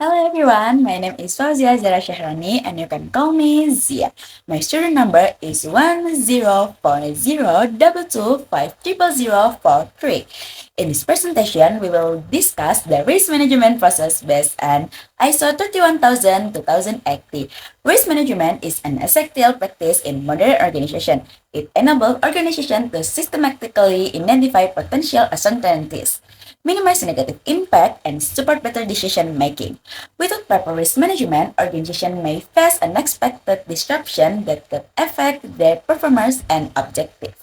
Hello everyone, my name is Fauzia Zara Shahrani and you can call me Zia. My student number is 10402252500043. In this presentation, we will discuss the risk management process based on ISO 31000-2080. Risk management is an essential practice in modern organization. It enables organizations to systematically identify potential uncertainties, minimize negative impact, and support better decision making. Without proper risk management, organizations may face unexpected disruption that could affect their performance and objectives.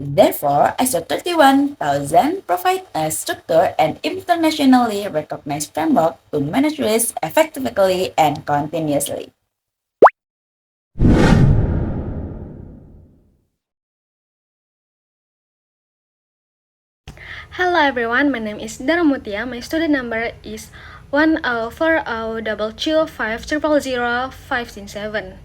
Therefore, ISO 31000 provides a structured and internationally recognized framework to manage risk effectively and continuously. Hello everyone, my name is Dara Mutia. My student number is 104022500597.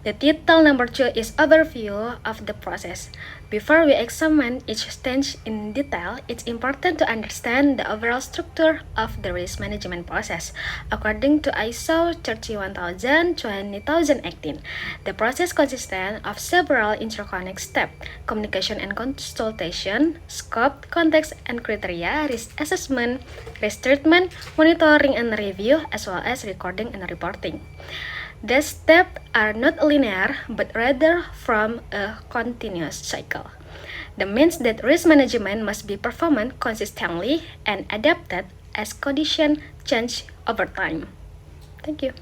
The title number 2 is Overview of the Process. Before we examine each stage in detail, it's important to understand the overall structure of the risk management process. According to ISO 31000-2018, the process consists of several interconnected steps: communication and consultation, scope, context and criteria, risk assessment, risk treatment, monitoring and review, as well as recording and reporting. The steps are not linear, but rather from a continuous cycle. That means that risk management must be performed consistently and adapted as conditions change over time. Thank you.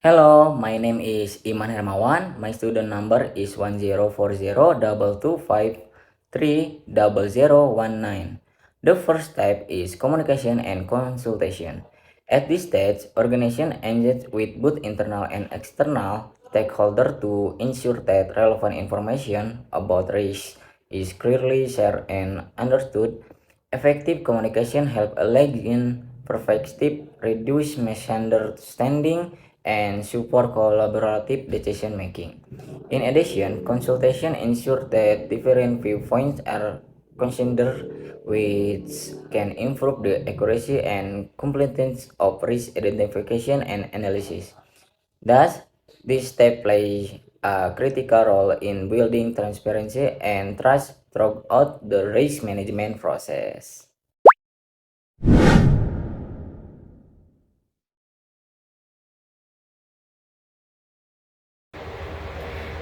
Hello, my name is Iman Hermawan. My student number is 104022530019. The first type is communication and consultation. At this stage, organization engage with both internal and external stakeholders to ensure that relevant information about risk is clearly shared and understood. Effective communication helps align perspective, reduce misunderstanding, and support collaborative decision making. In addition, consultation ensures that different viewpoints are considered, which can improve the accuracy and completeness of risk identification and analysis. Thus, this step plays a critical role in building transparency and trust throughout the risk management process.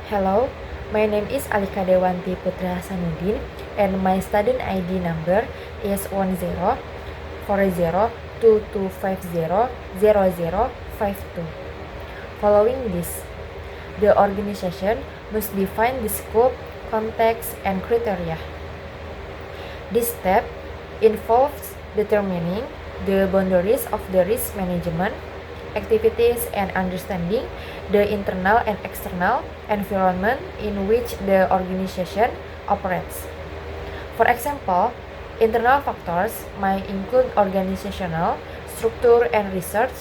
Hello, my name is Alika Dewanti Putra Hasanuddin and my student ID number is 104022500052. Following this, the organization must define the scope, context, and criteria. This step involves determining the boundaries of the risk management activities and understanding the internal and external environment in which the organization operates. For example, internal factors might include organizational structure and research,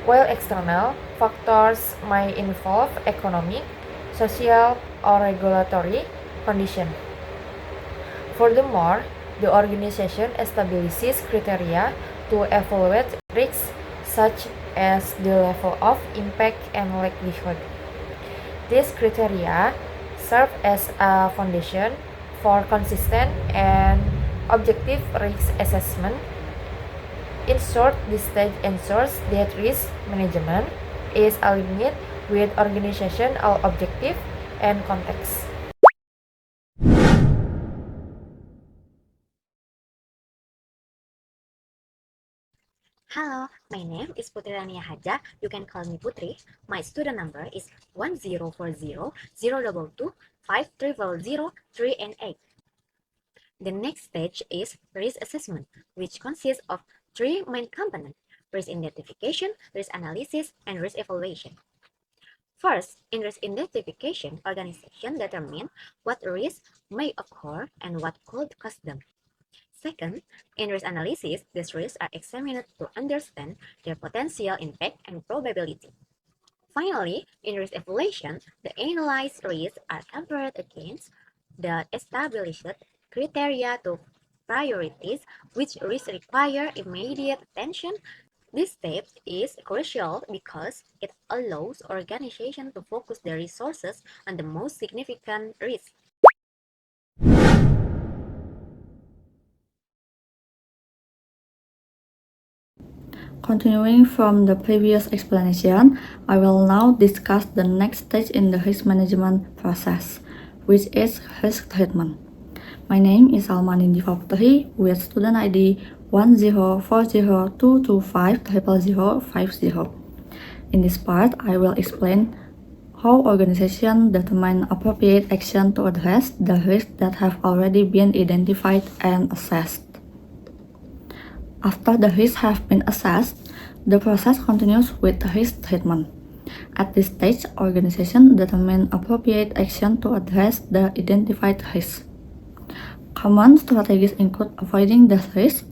while external factors might involve economic, social, or regulatory conditions. Furthermore, the organization establishes criteria to evaluate risks such as the level of impact and likelihood. These criteria serve as a foundation for consistent and objective risk assessment. In short, this stage ensures that risk management is aligned with organizational objective and context. Hello, my name is Putri Rania Haja. You can call me Putri. My student number is 104002225300 and 8. The next stage is risk assessment, which consists of three main components: risk identification, risk analysis, and risk evaluation. First, in risk identification, organizations determine what risks may occur and what could cause them. Second, in risk analysis, these risks are examined to understand their potential impact and probability. Finally, in risk evaluation, the analyzed risks are compared against the established criteria to priorities which risks require immediate attention. This step is crucial because it allows organizations to focus their resources on the most significant risks. Continuing from the previous explanation, I will now discuss the next stage in the risk management process, which is risk treatment. My name is Salman Indiva Putri with student ID 104022500050. In this part, I will explain how organizations determine appropriate action to address the risks that have already been identified and assessed. After the risks have been assessed, the process continues with risk treatment. At this stage, organizations determine appropriate action to address the identified risks. Common strategies include avoiding the risk,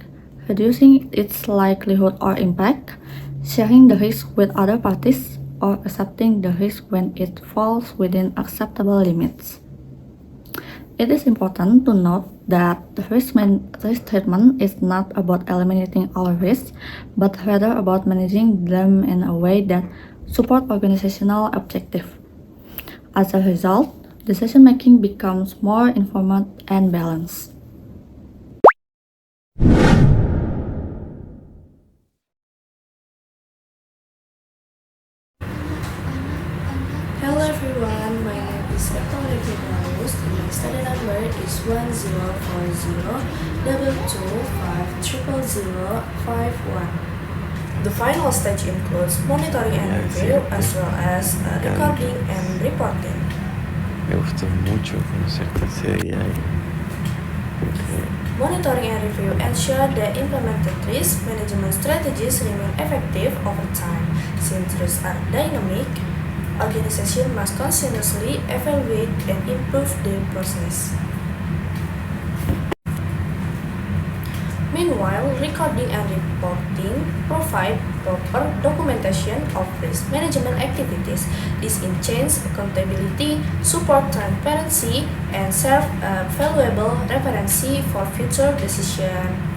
reducing its likelihood or impact, sharing the risk with other parties, or accepting the risk when it falls within acceptable limits. It is important to note that the risk treatment is not about eliminating all risks, but rather about managing them in a way that supports organizational objectives. As a result, decision-making becomes more informed and balanced. Hello everyone, my name is Eko Reginalus and my study number is 1040-225-00051. The final stage includes monitoring and review as well as recording and reporting. Me gustó mucho conocer esta serie. Monitoring and review ensure that implemented risk management strategies remain effective over time. Since risks are dynamic, organizations must continuously evaluate and improve their process. Meanwhile, recording and reporting provide proper documentation of risk management activities. This enhances accountability, support transparency, and serve a valuable reference for future decisions.